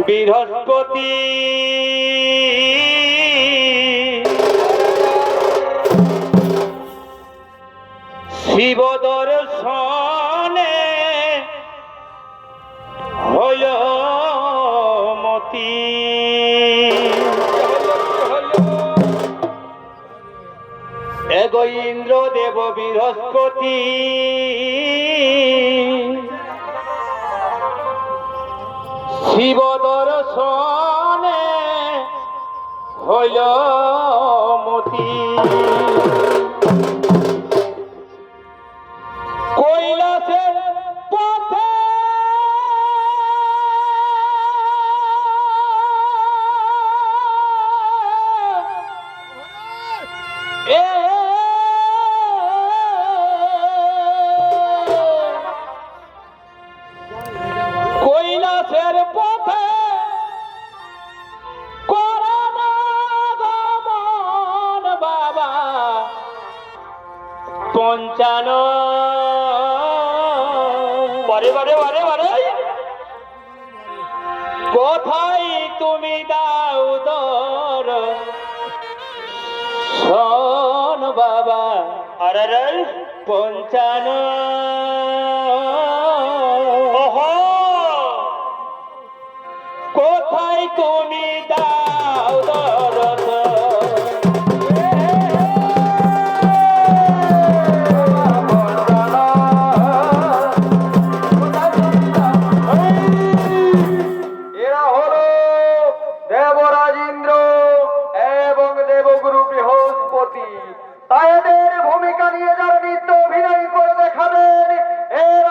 বৃহস্পতি শিব দর্শনে হল মতি এগো ইন্দ্রদেব বৃহস্পতি শিব দর্শনে হইল মতি কৈলাসের পথে কৈলাসের পথে করণগমন বাবা পঞ্চান বারে বারে বারে বারে কোথায় তুমি দাও দর শোন বাবা আরে পঞ্চান কোথায় তুমি দাও দরদ এরা হলো দেবরাজ ইন্দ্র এবং দেবগুরু বৃহস্পতি। তাই এদের ভূমিকা নিয়ে যারা নৃত্য অভিনয় করে দেখাবেন এরা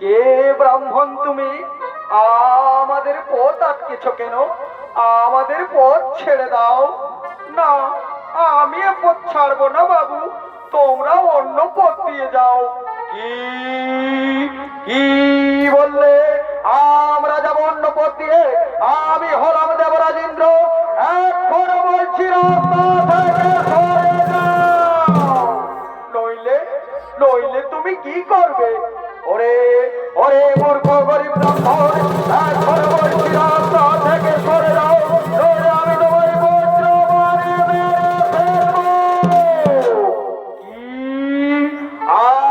কে ব্রাহ্মণ তুমি? আমাদের পথ আটকেছ কেন? আমাদের পথ ছেড়ে দাও। না, আমি এ পথ ছাড়বো না বাবু, তোমরা অন্য পথ দিয়ে যাও। কি কি বললে? আমরা যাব অন্য পথ দিয়ে? আমি হলাম দেবরাজ ইন্দ্র, এখন বলছি রাস্তা থেকে সরে যাও। নইলে নইলে তুমি কি করবে? ওরে ওরে মূর্খ গরিব ব্রাহ্মণ, এখন বলছি রাস্তা থেকে সরে যাও, নইলে আমি তোমায় বজ্র মারে মেরে ফেলবো। কি?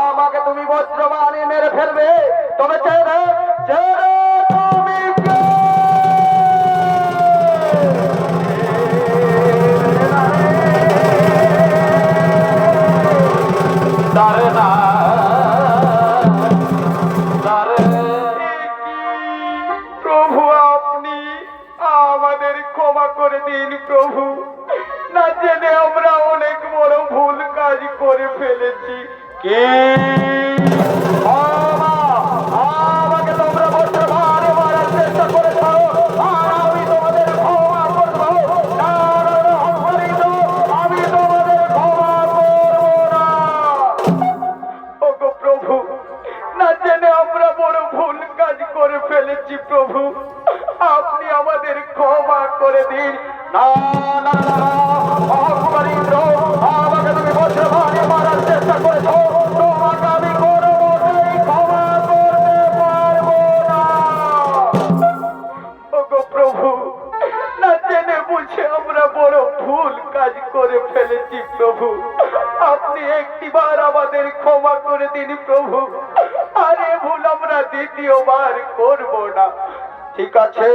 আমাকে তুমি বজ্র মারে মেরে ফেলবে? তবে ছেড়ে ছেড়ে তুমি কে? দারে না প্রভু, আপনি আমাদের ক্ষমা করে দিন প্রভু, না জেনে আমরা অনেক বড় ভুল কাজ করে ফেলেছি। কে? আমাকে তোমরা বলতে মারে মারার চেষ্টা করেছ, আর আমি তোমাদের ক্ষমা করবো না? আমি তোমাদের ক্ষমা করবো না। ওগো প্রভু, না জেনে আমরা বড় ভুল কাজ করে ফেলেছি প্রভু, আপনি আমাদের ক্ষমা করে দিন। না না না, ভগবান ইন্দ্র, আমাকে তুমি বজ্র মারে মারার চেষ্টা করেছো, তোমাকে আমি কোনোমতেই ক্ষমা করতে পারবো না। ওগো প্রভু, না জেনে বুঝে আমরা বড় ভুল কাজ করে ফেলেছি প্রভু, আপনি একটিবার আমাদের ক্ষমা করে দিন প্রভু, আর এ ভুল আমরা দ্বিতীয়বার করব না। ঠিক আছে,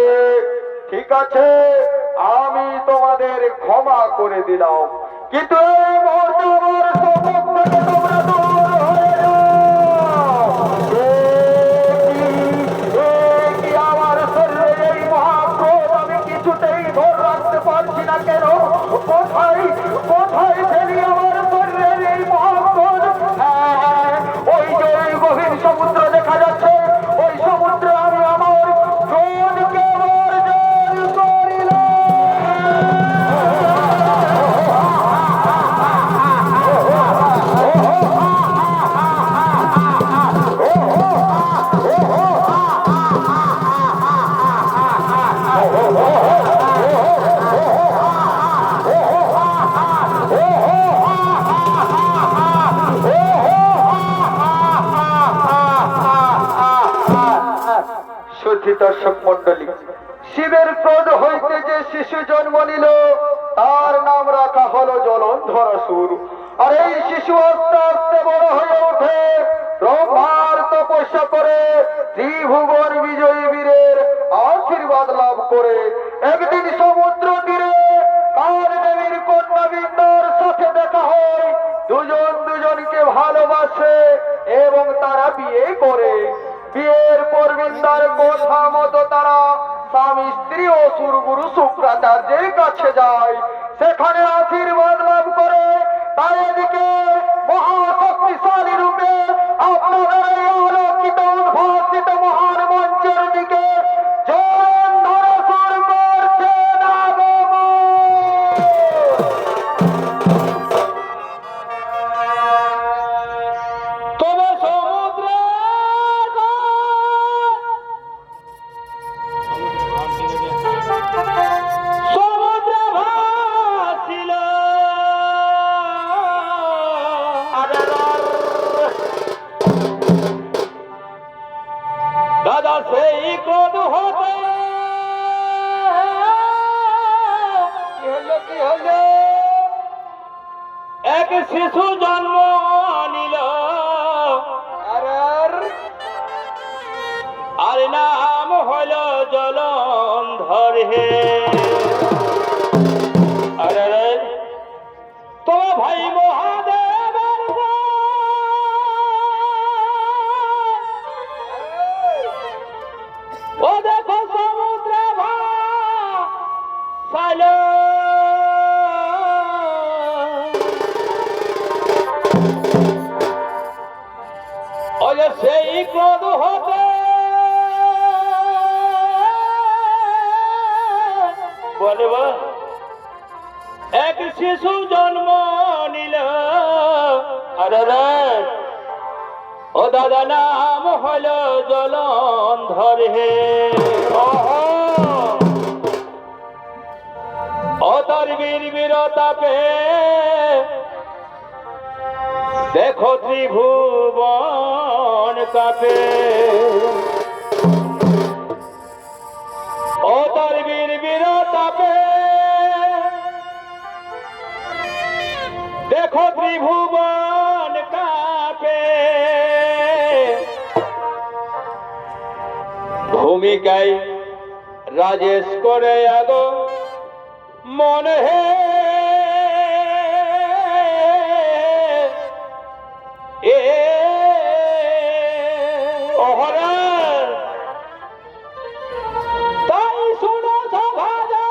ঠিক আছে, আমি তোমাদের ক্ষমা করে দিলাম, কিন্তু এই মুহূর্তে আমার সম্মুখ থেকে তোমরা দূর হয়ে যাও। এ কি আমার শরীরে এই মহাক্রোধ আমি কিছুতেই ধরে রাখতে পারছি না কেন? কোথায় কোথায় ফেলি আমার শরীরের এই মহাক্রোধ? হ্যাঁ, ওই যে ওই গভীর সমুদ্র দেখা যাচ্ছে, ওই সমুদ্রে আমি আমার ক্রোধকে বর্জন করিলাম। সুধী দর্শক মন্ডলী, শিবের ক্রোধ হইতে যে শিশু জন্ম নিল তার নাম রাখা হলো জলন্ধরাসুর। আর এই শিশু আস্তে আস্তে বড় হয়ে ওঠে, ব্রহ্মার তপস্যা করে ত্রিভুবন বিজয়ী বীরের আশীর্বাদ লাভ করে একদিন সমুদ্র তীরে কাল দেবীর কন্যা বিন্দার সাথে দেখা হয়। দুজন দুজনকে ভালোবাসে এবং তারা বিয়ে করে। বিয়ের পর বিন্দার কথা মতো তারা স্বামী স্ত্রী অসুর গুরু শুক্রাচার্যের কাছে যায়, সেখানে আশীর্বাদ লাভ করে। তাই এদিকে মহাশক্তিশালী রূপে আপনাদের এই আলোকিত উদ্ভাসিত মহান মঞ্চের দিকে জলন্ধরাসুর করছেন আগমন। তবে সমুদ্রে সমুদ্রে ভাসিল দাদা সেই ক্রোধ হতে কি হলো? এক শিশু জন্ম নিল, আর নাম হল জলন্ধর হে। আরে তোমার ভাই মহাদেবের ও দেখো সমুদ্রে ভাসাইল, ও যে সেই ক্রোধ হতে বলে বল এক শিশু জন্ম নিল আরে ও দাদা নাম হলো জলন্ধর হে ও তার বীর বীরতাপে দেখো ত্রিভুবন কাপে ও তার বীর বীরতাপে দেখো ত্রিভুবন কাপে ভূমিকায় রাজেশ করে আগো মনে হে এ অহরার তাই শুনো সভাজা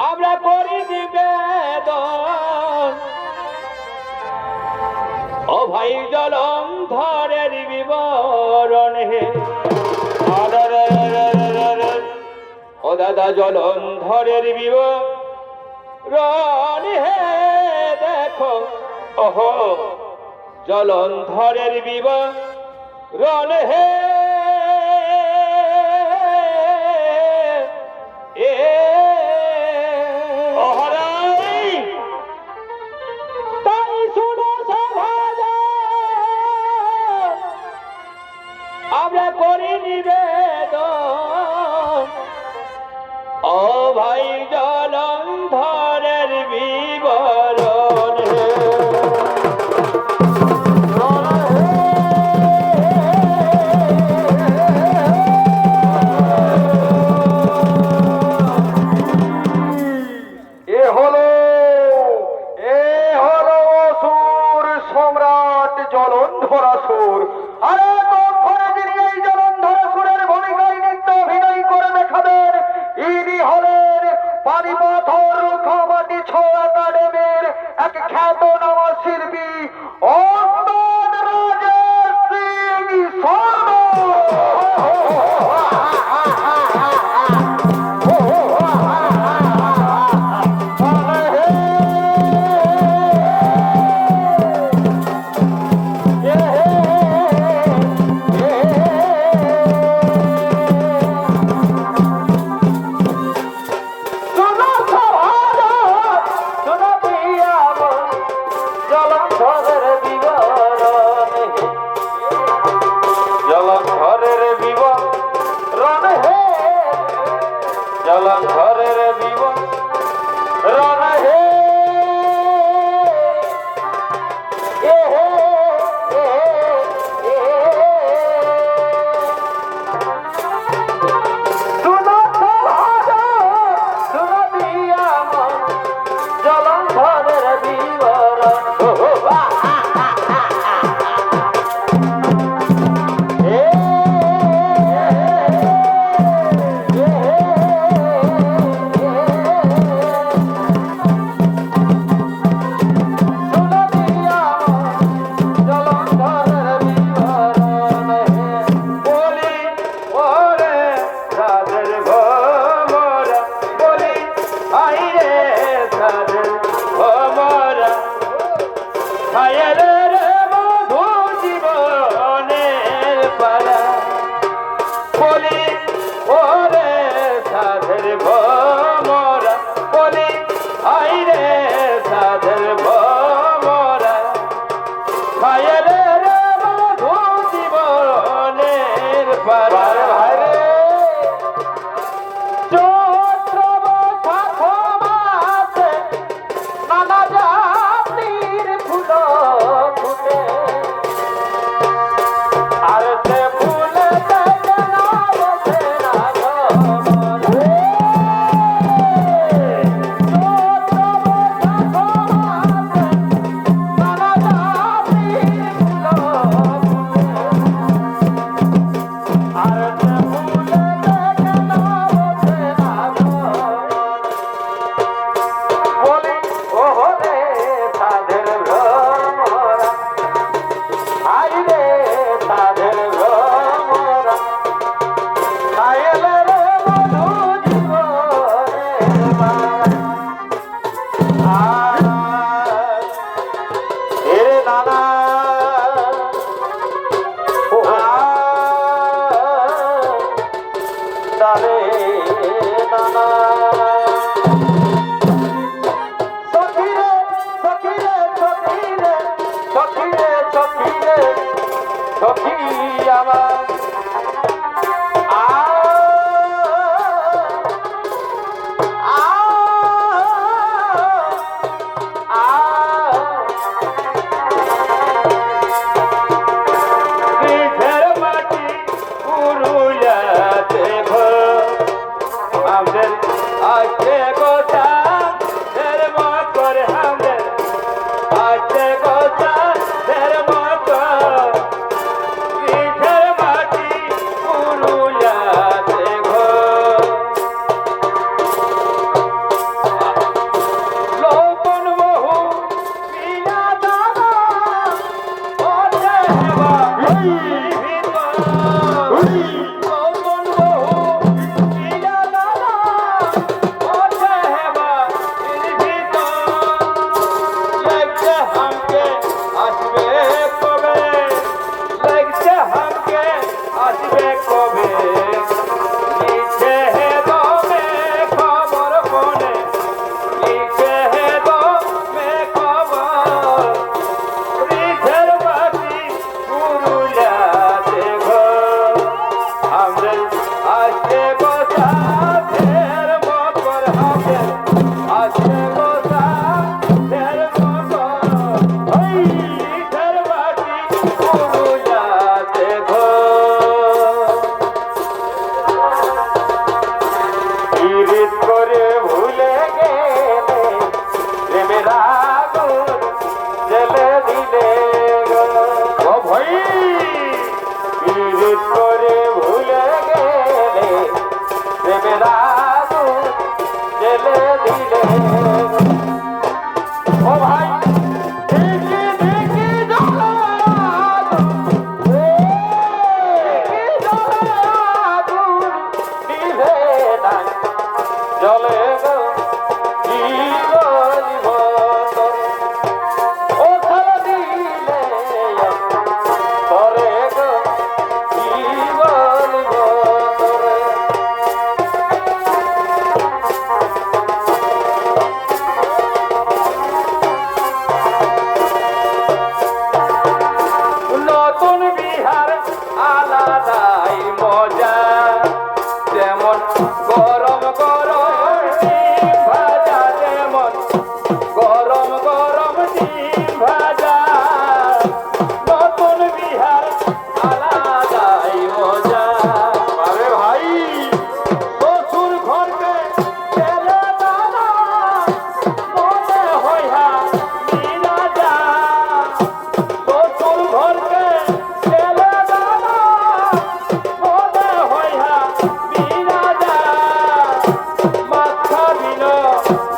আমরা করি নিবেদন ও ভাই জলন্ধরের বিবরণ হে ও দাদা জলন্ধরের বিবরণ হে দেখো ওহো জলন্ধরের বিবরণ হে এ অহরাই তাই শুনো সভাজা আমরা করি নিবেদন ও ভাই জলন্ধরের বিবরণ হে এ হলো অসুর সম্রাট জলন্ধরাসুর। আরে তখন যিনি এই জলন্ধরাসুরের ভূমিকায় নৃত্য অভিনয় করে দেখাবেন ইনি হলেন পানিপথর রুখামাটি ছৌ একাডেমির এক খ্যাতনামা শিল্পী অন্দন রাজেশ সিং জলন্ধরের বিবরণ হে জলন্ধরের বিবরণ হে এ হে শুনো সভাজা শুনো দিয়া মন জলন্ধরের বিবরণ আর সখী আমার আ আ আ বিধের মাটি পুরুলিয়া দেব আমাদের আছে গোটা দের মকর আমাদের আছে গোটা দের মকর বিধের মাটি পুরুলিয়া দেব লোকন বহু পিয়া দাদা ওঠে হেবা ভিতর লোকন বহু পিয়া দাদা ওঠে হেবা ভিতর লাগছে हमके আসবে কবে লাগছে हमके আসবে কবে নিচে হে দমে খবর ফোনে নিচে হে দমে খবর বিধের মাটি পুরুলিয়া দেব আমাদের আসছে গোসা ঢের মকর আমাদের আসছে গোসা ঢের মকর ওই বিধের মাটি পুরুলিয়া দেব পীড়িত করে ভুলে গেলে প্রেমের আগুন জ্বেলে দিলে গো ও ভাই পীড়িত করে ভুলে গেলে প্রেমের আগুন জ্বেলে দিলে গো। ও ভাই দেখি দেখি জ্বলা আগুন, দেখি জ্বলা আগুন নিভে নাই জলে গো কি বলিব তোরে ও খালা দিলে তোরে গো কি বলিব তোরে নতুন বিহার আলাদাই মজা যেমন গরম গরম ডিম ভাজা যেমন গরম গরম ডিম ভাজা নতুন বিহার আলাদাই মজা আরে ভাই শ্বশুর ঘরকে ছেলে দাদা মনে হয় হা মিলা যা শ্বশুর ঘরকে ছেলে দাদা মনে হয় হা মিলা যা মাছ খাবি না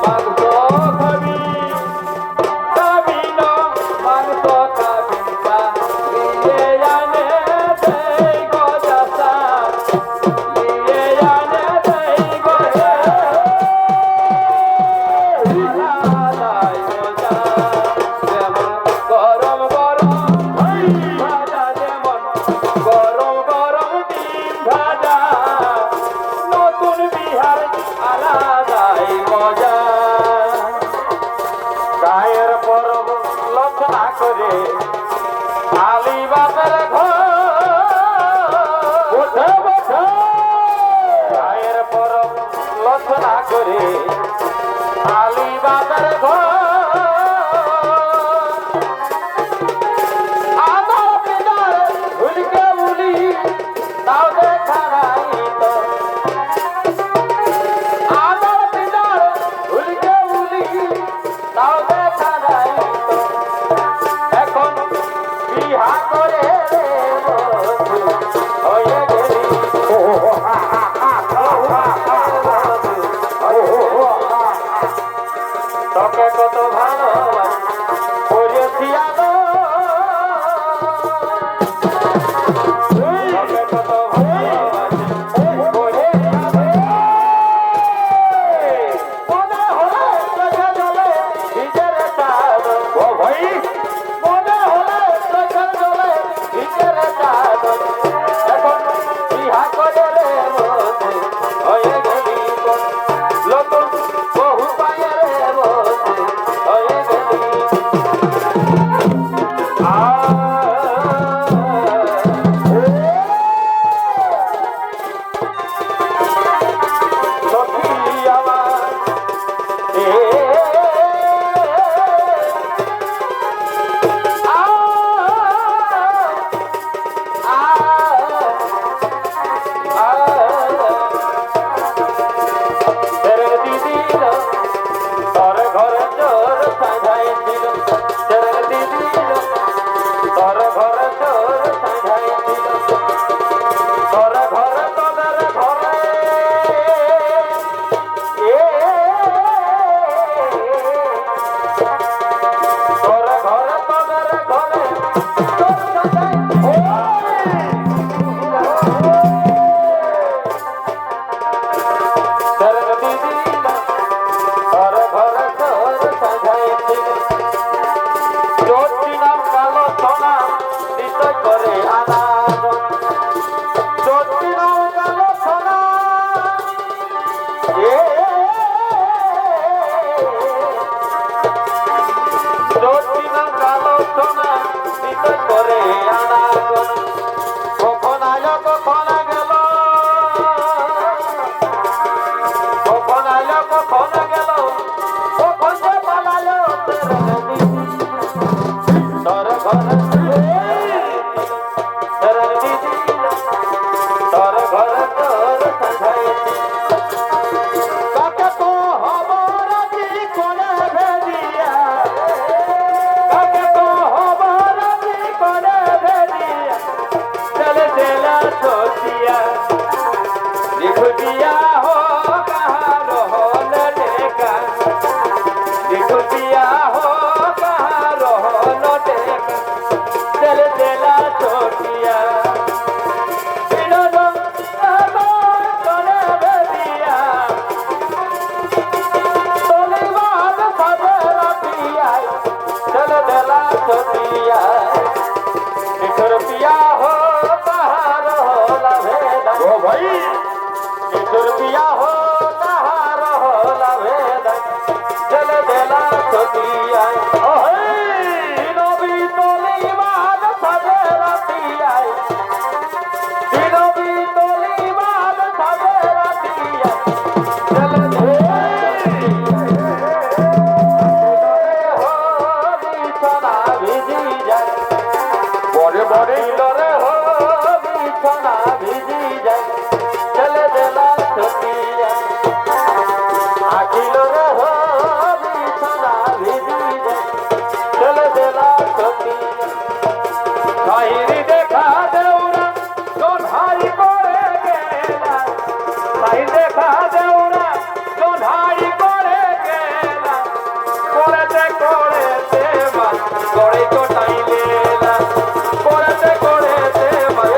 মাংস খাবি খাবি না মাংস খাবি না নিয়ে আনে দেই গজা সার নিয়ে আনে দেই গজা আলাদাই মজা যেমন গরম গরম ডিম ভাজা যেমন গরম গরম ডিম ভাজা নতুন বিহার আলাদাই মজা গায়ের পরব লক্ষণা করে আলিবাগের ঘর ওঠে ওঠে গায়ের পরব লক্ষণা করে আলিবাগের ঘর আমার পিতার ভুলকে ভুলি তাও দেখা নাই তো আমার পিতার ভুলকে ভুলি তাও দেখা নাই তো এখন বিহা করে রে বধূ হয়ে গেলি ও হা হা হা হা হা তোকে কত ভালোবাসি করেছি আগো তোকে কত ভালোবাসি করেছি আগো মনে হলে চোখে জলে নিজের চাঁদ ও ভাই মনে হলে চোখে জলে ঘরে ঘরে তোর সাজাইছিল ঘরে ঘরে তোদের ঘরে ঘরে ঘরে তোদের ঘরে তোর সাজাইছিল ঘরে ঘরে তোর সাজাইছিল জ্যোতি নাম কালো সোনা দিত করে আনাদ জ্যোতি নাম কালো সোনা জ্যোতি নাম কালো সোনা দিত করে আনাদ কখন আলো কখন গেল কখন আলো কখন গেল কখন যে পালালো তোর ঘরে তোর দিদি তোর ঘরে তোর সাজাইছি কাকে তো হবর দি কোনে ভেদিয়া কাকে তো হবর দি কোনে ভেদিয়া চলে দেলা সোচিয়া লিখুদিয়া हो कहार होल टेका लिखुदिया हो कहार होल टेका चल देला छोटिया बिनोदो तोले बेदिया तोले बाल सजरा पिया चल देला छोटिया रुपया हो कहार होला भेदा ओ भाई रुपया हो कहार होला भेदा चल देला छोटिया ओ नबी तोली बाल सजरा पिया नबी तोली बाल सजरा पिया चल दे हो बिछना भिजी जाए बड़े बड़े लरे हो बिछना भिजी जाए चल देला छोटिया आखिल रे हो बिछना भिजी जाए चल देला छोटिया साहिरी देखा देउरा जोधाई करे गेला साहिरी देखा देउरा जोधाई करे गेला कोरेते मान कोड़े को टाई लेला कोरेते मान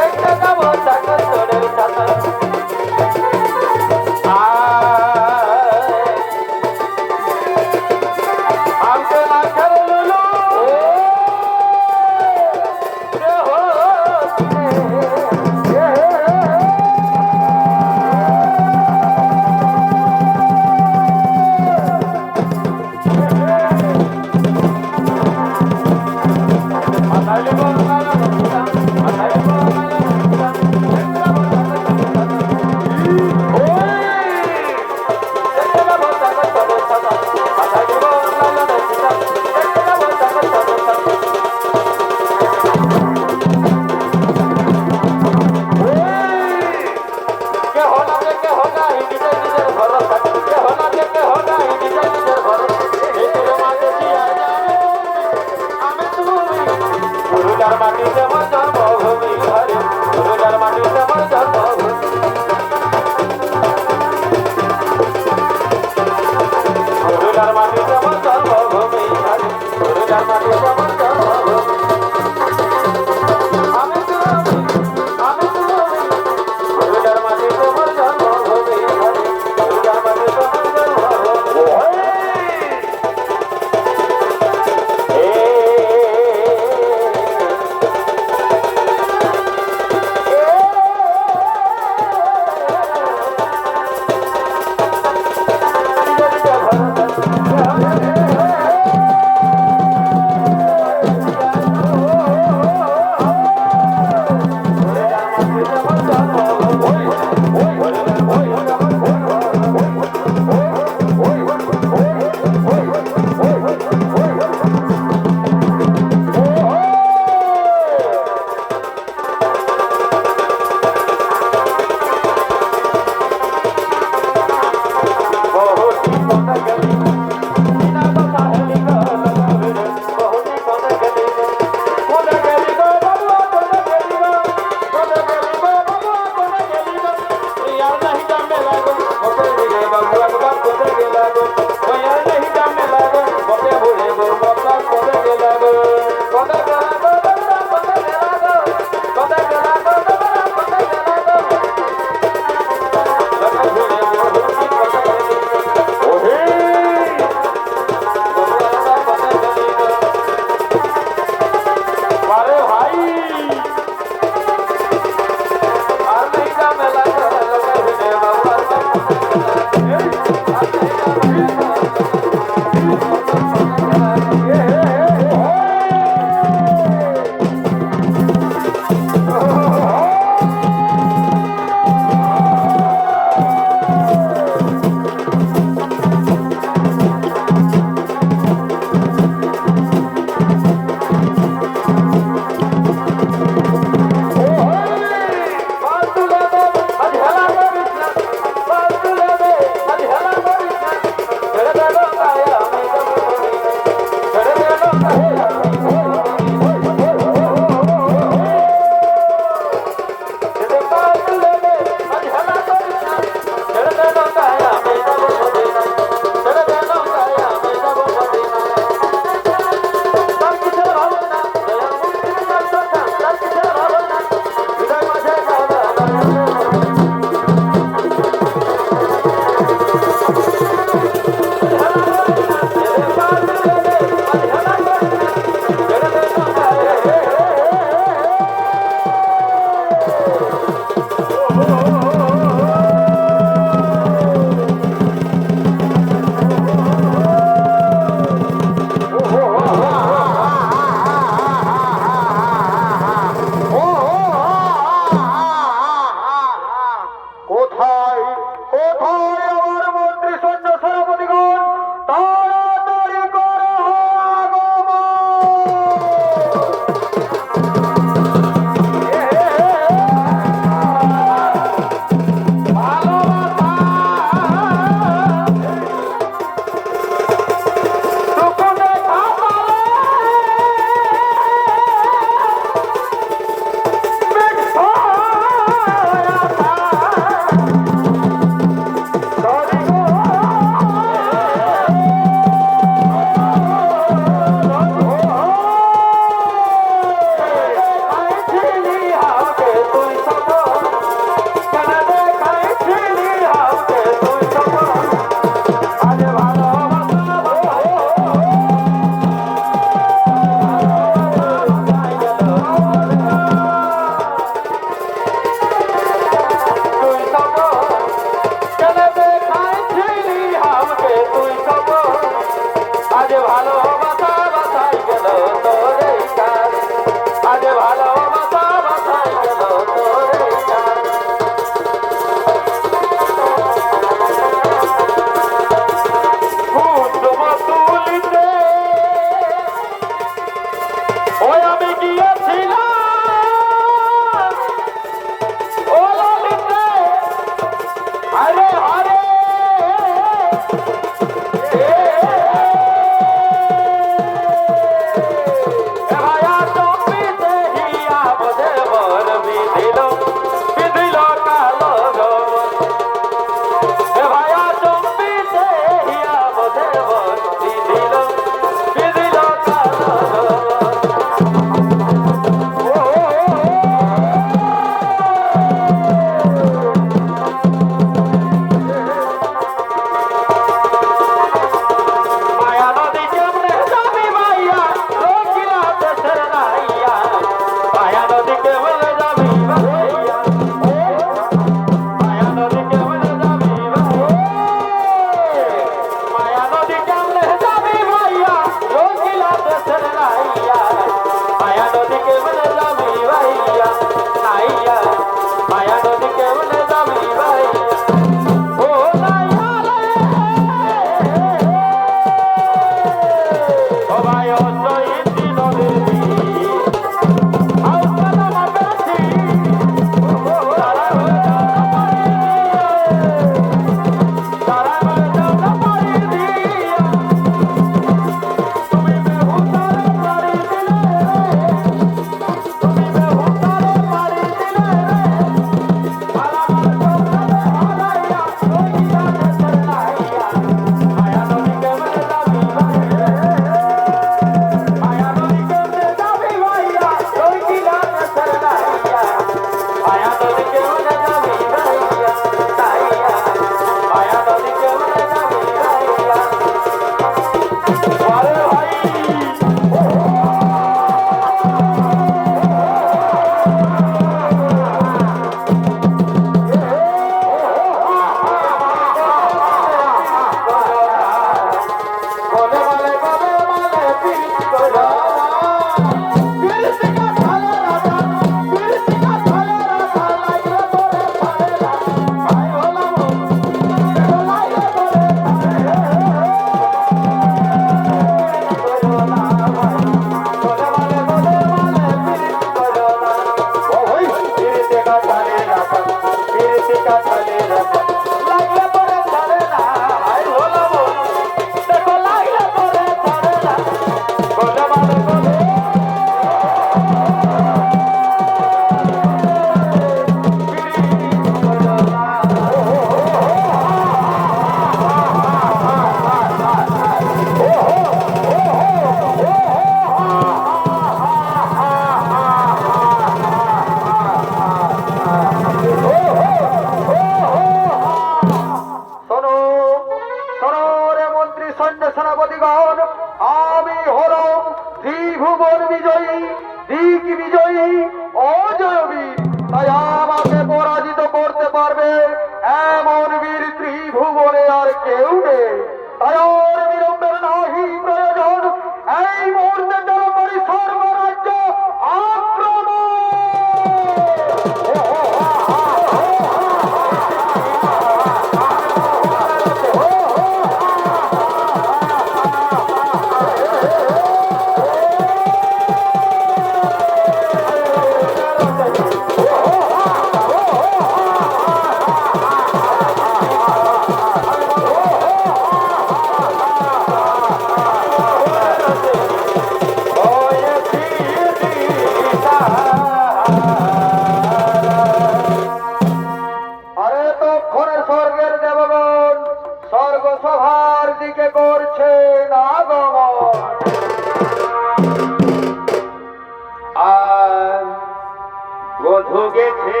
গেছে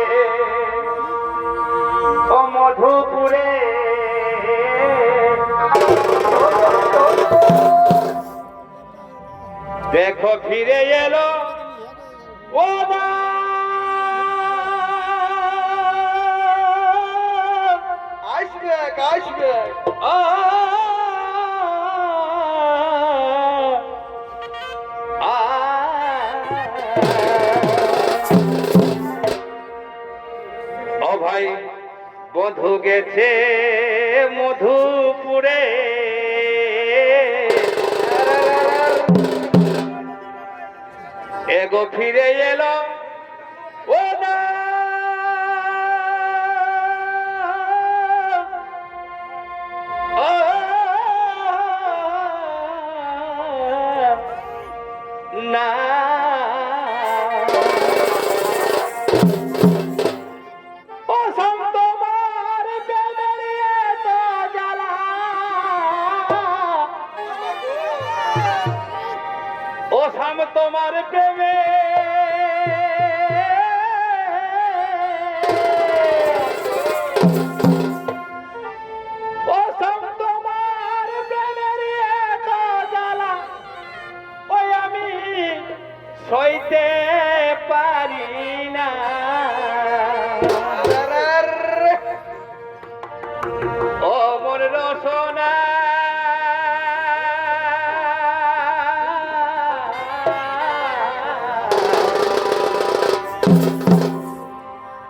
ও মধুপুরে দেখো ফিরে এলো ও মা আসবে আসবে ও ভাই বধু গেছে মধুপুরে এগো ফিরে এলো ও না না ও সন্তমার প্রেমের তো জ্বালা ও সাম তোমার প্রেমে ও সাম তোমার প্রেমের তো জ্বালা ওই আমি সইতে পারি না ও মন রসনা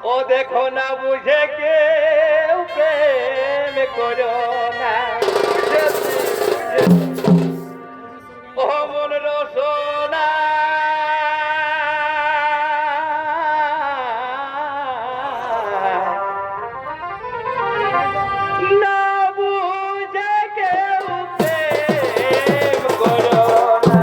ও দেখো না বুঝে কেউ প্রেম করো না ও মন রসনা না বুঝে কেউ প্রেম করো না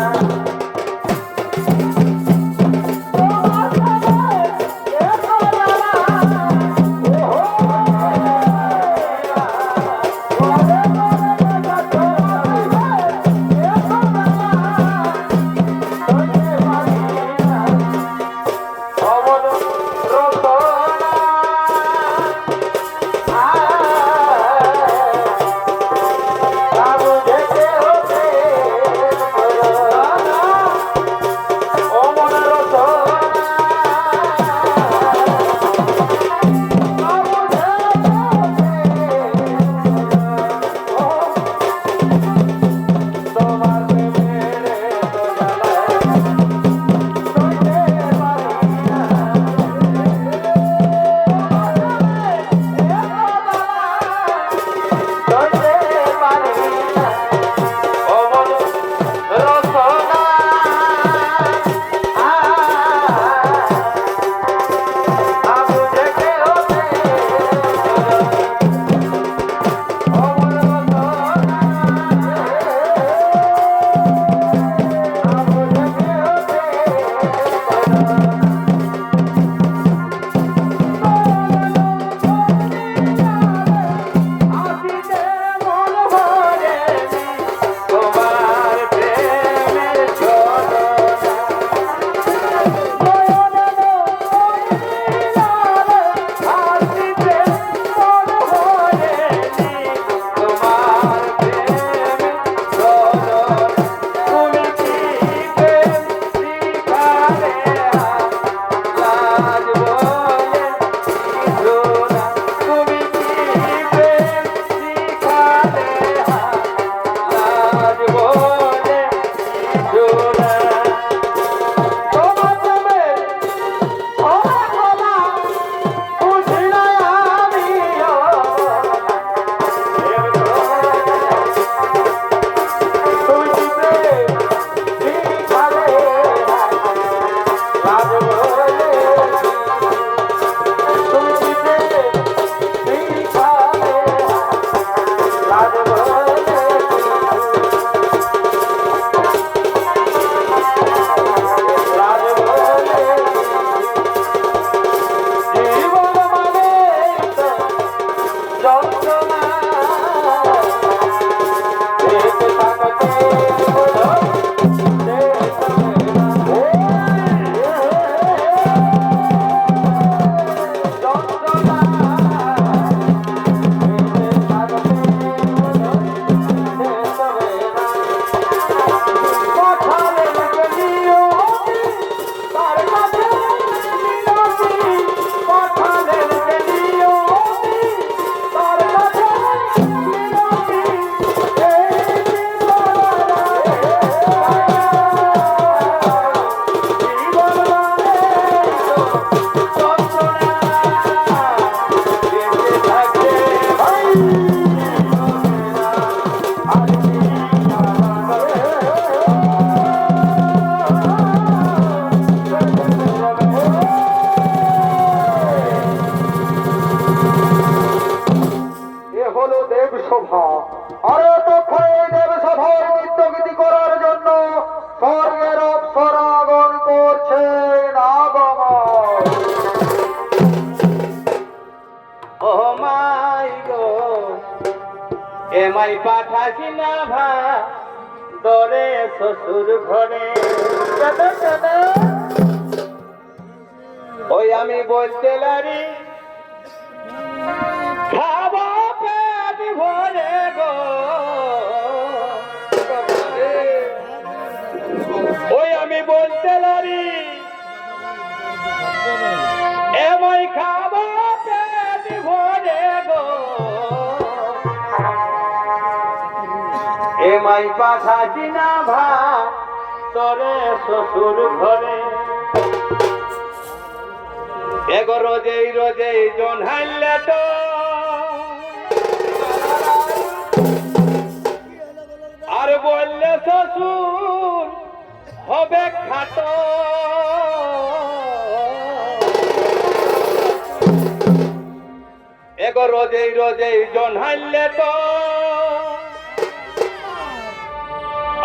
এমাই পাঠাসি না ভা দরে শ্বশুর ঘরে ওই আমি বলতে লারি খাবো পেট ভরে গো ওই আমি বলতে লারি এমাই খাবো পেট ভরে গো এমাই পাঠাসি না ভা তোরে শ্বশুর ঘরে এগো রোজেই রোজেই জন হাইলে তো আর বললে শ্বশুর হবে খাটো এগো রোজেই রোজেই জন হাইলে তো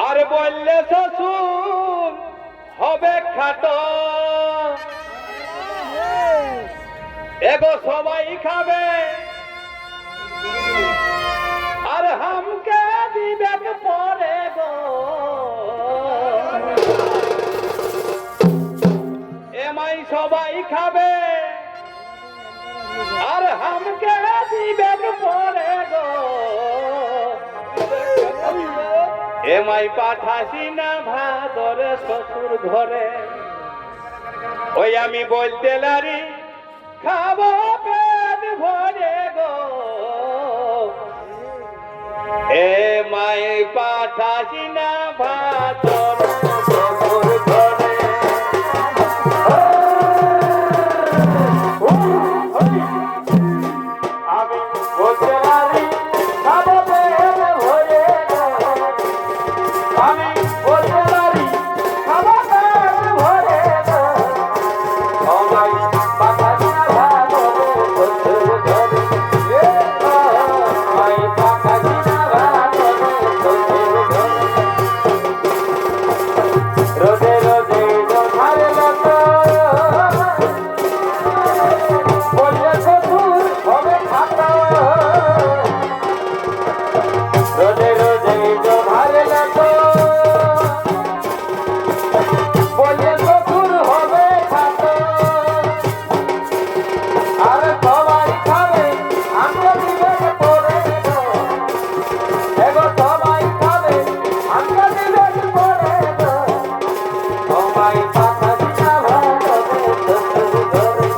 আর বললে শ্বশুর হবে খাটো এগো সবাই খাবে আর হামকে দিবে পরে গো এমাই সবাই খাবে আর হামকে দিবে পরে গো এমাই পাঠাসি না ভাদরে শ্বশুর ঘরে ওই আমি বলতে লারি খাবো পেট ভরে গো এমাই পাঠাসি না ভাদরে শ্বশুর ঘরে আমি বলতে লারি খাবো পেট ভরে গো আমি বলতে পারি খাবার ভরে গো সবাই পাঠাসি না ভাদরে শ্বশুর ঘরে সবাই পাঠাসি না ভাদরে শ্বশুর ঘরে রোদে রোদে জোধারে লত বললে শ্বশুর হবে খাটো রোদে রোদে জোধারে লত বললে শ্বশুর হবে খাটো আর সবাই খাবে আমরা দিবে পরে গো এগো সবাই খাবে আমরা দিবে পরে গো সবাই পাঠাসি না ভাদরে শ্বশুর ঘরে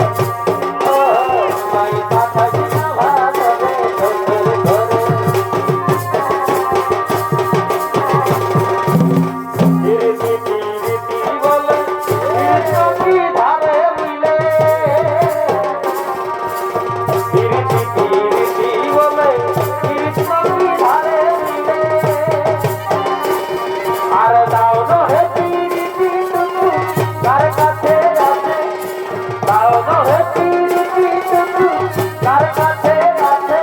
সবাই পাঠাসি না ভাদরে শ্বশুর ঘরে রীতি রীতি বলে রীতি ধারে মিলে রীতি রীতি বলে রীতি ধারে মিলে আর দাও নহে রীতি টুকু কার কাছে আছে দাও নহে রীতি টুকু কার কাছে আছে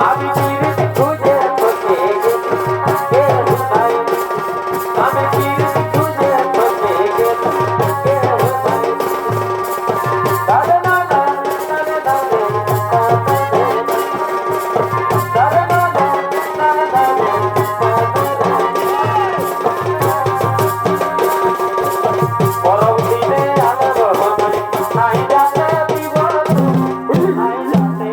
আমি রীতি খুঁজে খুঁজে গেছি কেউ নাই আমি রীতি খুঁজে খুঁজে গেছি কেউ নাই দাদা না না দাদা দাদা দাদা না না দাদা পরব দিনে আলো রহমানে নাই যাতে বিবর নাই যাতে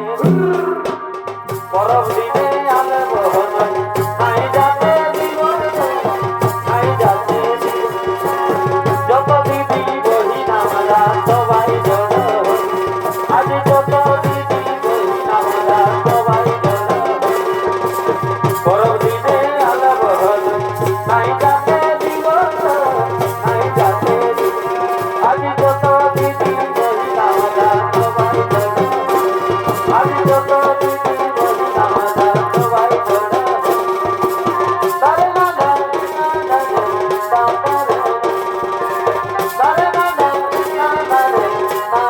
পরব দিনে আলো রহমানে নাই যাতে বিবর নাই যাতে যত দিদি বহিনামলা সবাই জড়ো হই আজ যত দিদি বহিনামলা সবাই জড়ো হই পরব দিনে আলো রহমানে নাই যাতে বিবর নাই যাতে আজ যত দিদি বহিনামলা সবাই জড়ো হই আজ যত দিদি বহিনামলা সবাই জড়ো হই তারে না না না না তারে না না না না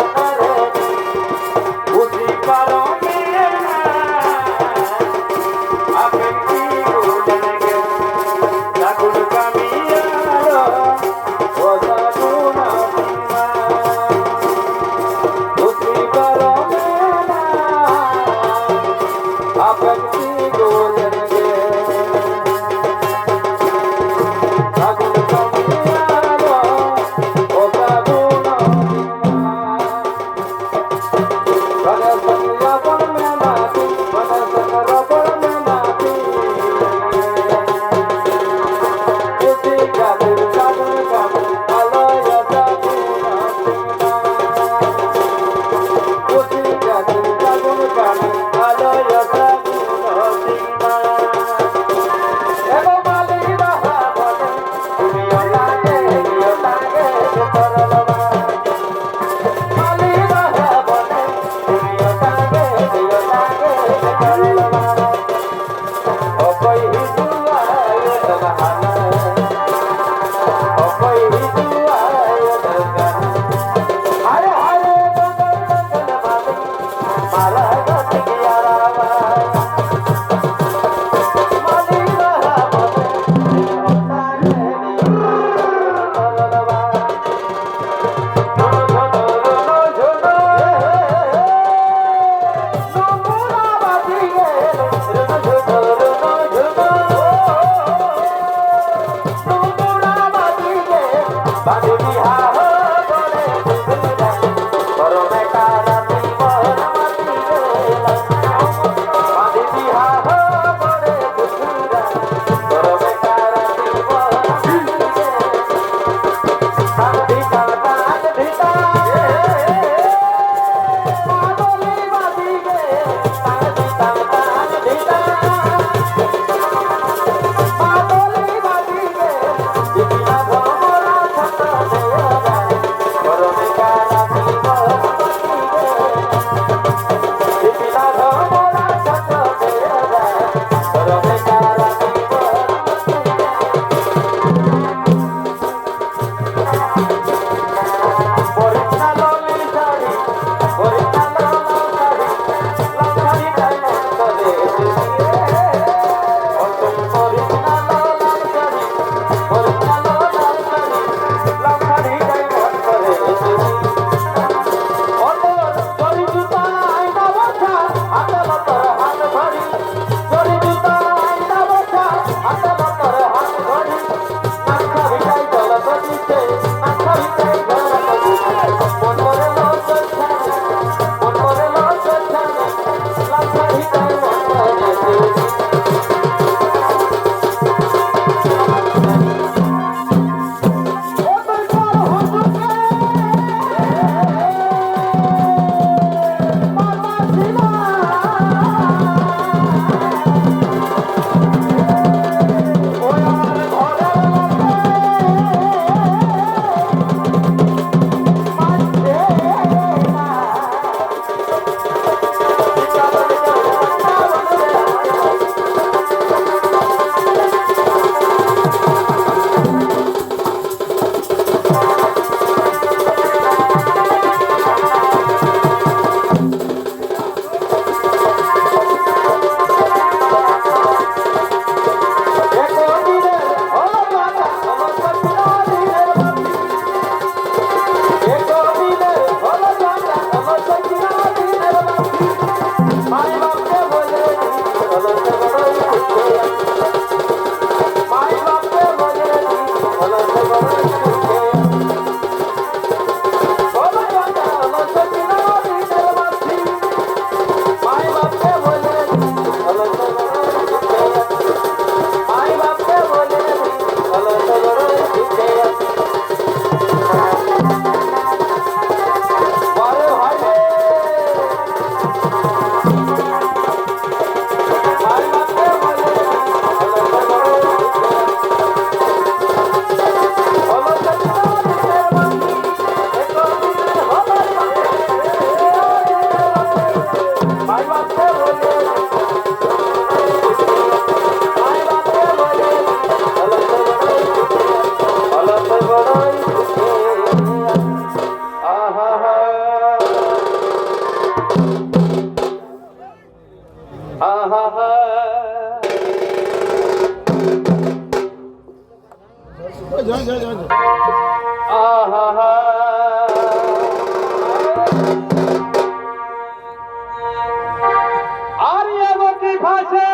আর এগো কি ফাঁসে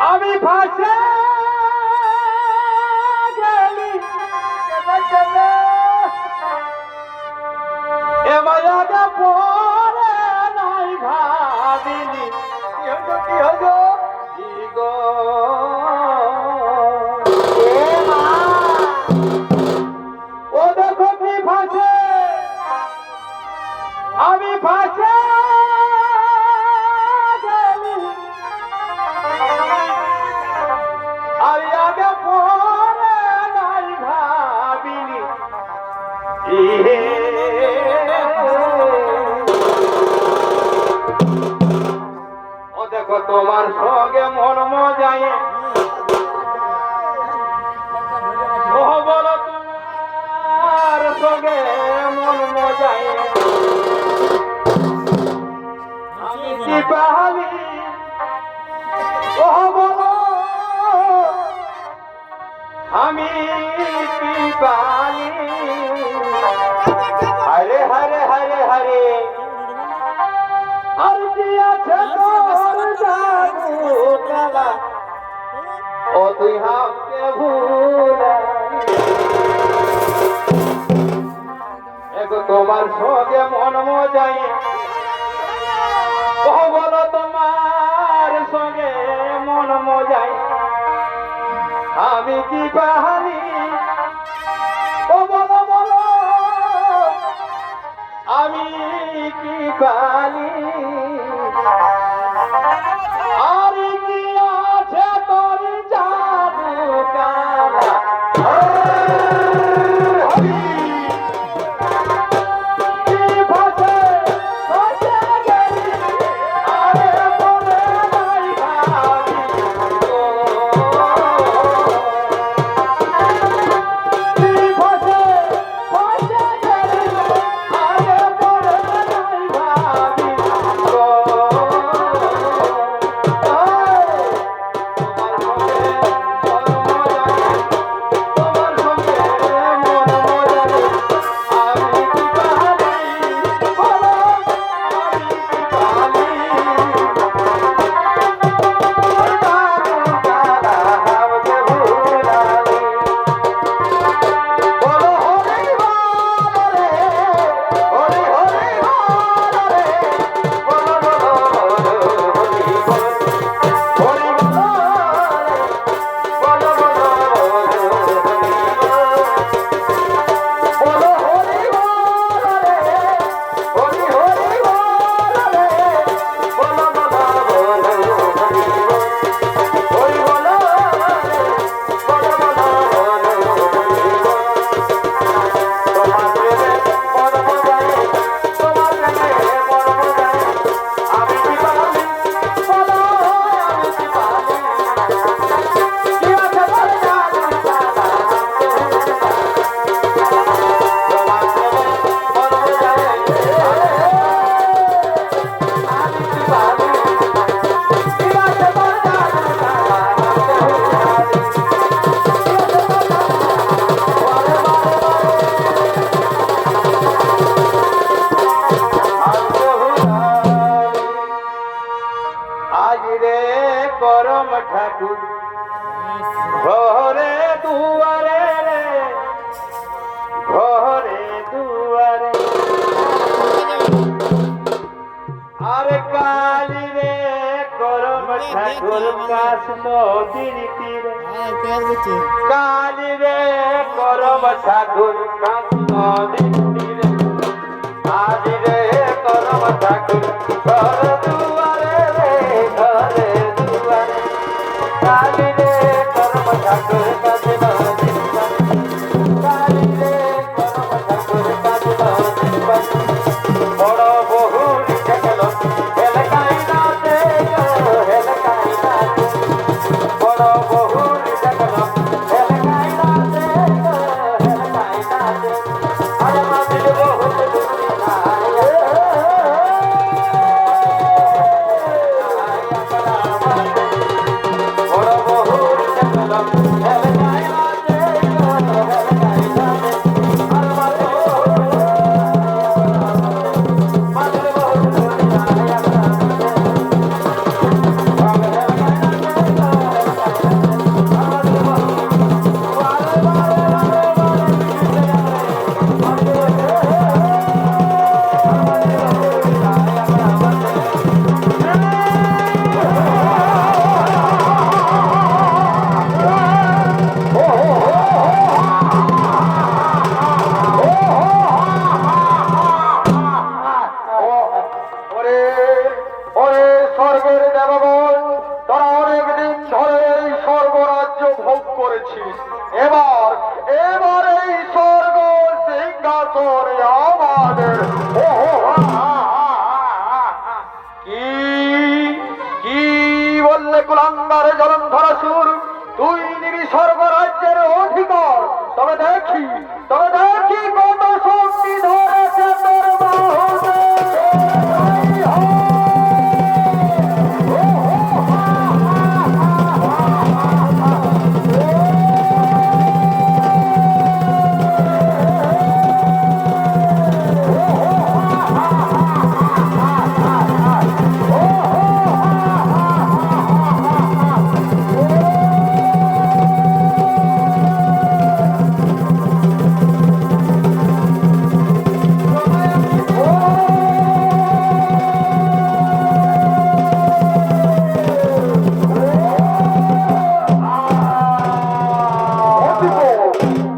আমি ফাঁসে গেলি এ মায়াকে পরে নাই ভাবিনি কি হলো কি গো ও দেখো কি ফাঁসে আমি ফাঁসে গেলি আর আগে পরে নাই ভাবিনি ইহে ও দেখো তোমার সঙ্গে মন মজায় ও বলো তোমার সঙ্গে মন মজায় আমি কি পাহালি ও বলো আমি কি পাহালি হরে হরে হরে হরে আর কি আছে তোর জাদু কালা ও তুই হামকে ভুলাই এগো তোমার সঙ্গে মন মজাই ও বলো তোমার সঙ্গে মন মজাই আমি কি পাহাড়ি ও বলো বলো আমি কি পালি আর কি আছে তোর জাদু কালা কি ভাষে ভাষে গেলি আরে বলে নাই ভাবি কি ভাষে ভাষে গেলি আরে বলে নাই ভাবি ঠাকুর ঘরে দুয়ারে রে ঘরে দুয়ারে আরে কালী রে করম ঠাকুর কাশ নদীর তীরে কালী রে করম ঠাকুর কাশ নদীর তীরে আজ রে করম ঠাকুর ঘরে দুয়ারে রে ঘরে দুয়ারে কালী রে করম ঠাকুর কাশ নদীর কালী রে করম ঠাকুর কাশ নদীর বড় বহুর গেল হেলকাই নাচে হেলকাই নাচে বড় বহুর গেল হেলকাই নাচে হেলকাই নাচে আরে মাঝে বহুত দুনিয়া করে আমাদের ও কি কি বললে কুলাঙ্গারে জলন্ধর সুর, তুই নিবি স্বর্গরাজ্যের অধিকার? তবে দেখি কত শক্তি ধরেছে তোর বাহুতে।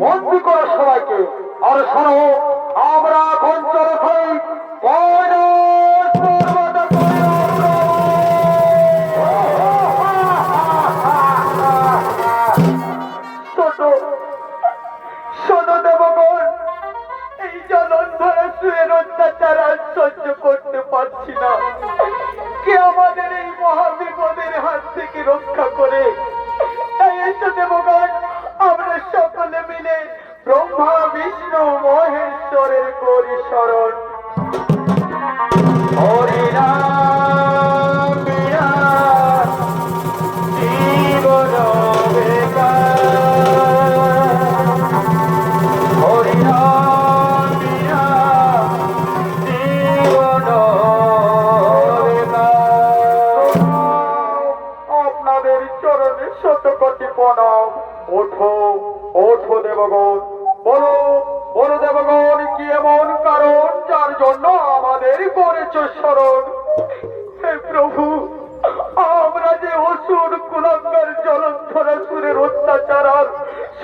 বন্দি করো সবাইকে। আর শোনো, আমরা এখন চলে খাই কৈলাস পর্বতে শোনো দেবগণ, এই জলন্ধরে শুয়ের অত্যাচার আর সহ্য করতে পারছি না। কে আমাদের এই মহাবিপদের হাত থেকে রক্ষা করে? তাই এসো দেবগণ, আমরা সকলে মিলে ব্রহ্মা বিষ্ণু মহেশ্বরের করি শরণ। হরিনাম বিনা জীবন বেকার, হরিনাম বিনা জীবন বেকার। আপনাদের চরণে শতকোটি প্রণাম। ওঠো ওঠো দেবগণ, বলো বলো দেবগণ, কি এমন কারণ যার জন্য আমাদের করেছ স্মরণ? হে প্রভু, আমরা যে অসুর কুলাঙ্গার জলন্ধরাসুরের অত্যাচার আর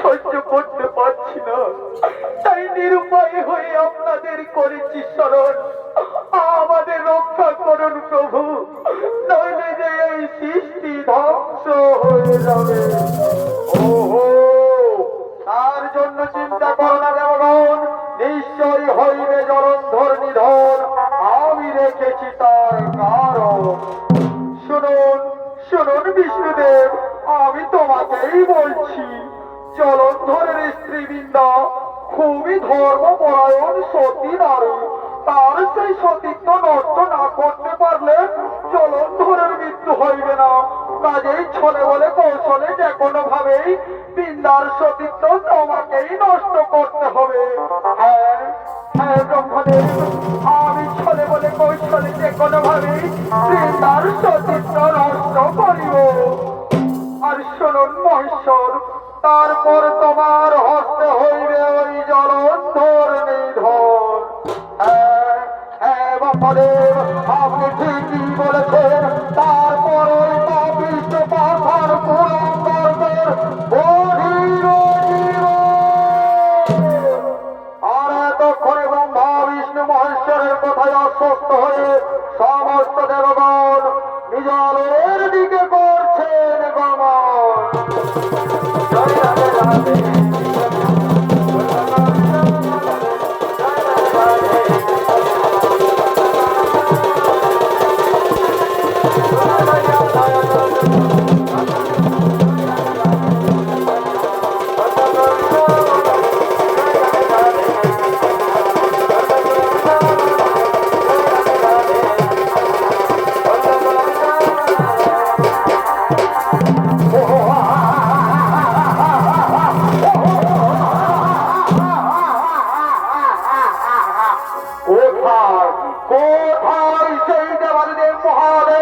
সহ্য করতে পারছি না, তাই নিরুপায় হয়ে আপনাদের করেছি স্মরণ। আমাদের রক্ষা করুন প্রভু, নইলে যে এই সৃষ্টি ধ্বংস হয়ে যাবে। ওহো, তার জন্য চিন্তা করো না দেবগণ, নিশ্চয়ই হইবে জলন্ধর নিধন। আমি রেখেছি তার কারণ। শুনুন শুনুন বিষ্ণুদেব, আমি তোমাকেই বলছি। জলন্ধরের স্ত্রীবৃন্দা খুবই ধর্মপরায়ণ সতী নারী। তার সেই সতীত্ব নষ্ট না করতে পারলে জলন্ধরের মৃত্যু হইবে না। কাজেই ছলে বলে কৌশলে যে কোনো ভাবেই বৃন্দার সতীত্ব তোমাকেই নষ্ট করতে হবে। হ্যাঁ হ্যাঁ ব্রহ্মদেব, আমি ছলে বলে কৌশলে যে কোনো ভাবেই বৃন্দার সতীত্ব নষ্ট করিব। আর শুনুন মহেশ্বর, তারপর তোমার হস্তে হইবে ওই জলন্ধর নিধন। হ্যাঁ হ্যাঁ ব্রহ্মদেব, আপনি ঠিকই বলেছেন। তারপর ওই পাপিষ্ঠ পাথার কুলাঙ্গারদের বধির জীবন। আর এতক্ষণে ব্রহ্মা বিষ্ণু মহেশ্বরের কথায় অস্বস্ত হয়ে সমস্ত দেবগণ নিজের দিকে করছেন গমন। জয় রাধে রাধে। কোথায় কোথায় সেই দেবাদিদেব মহাদেব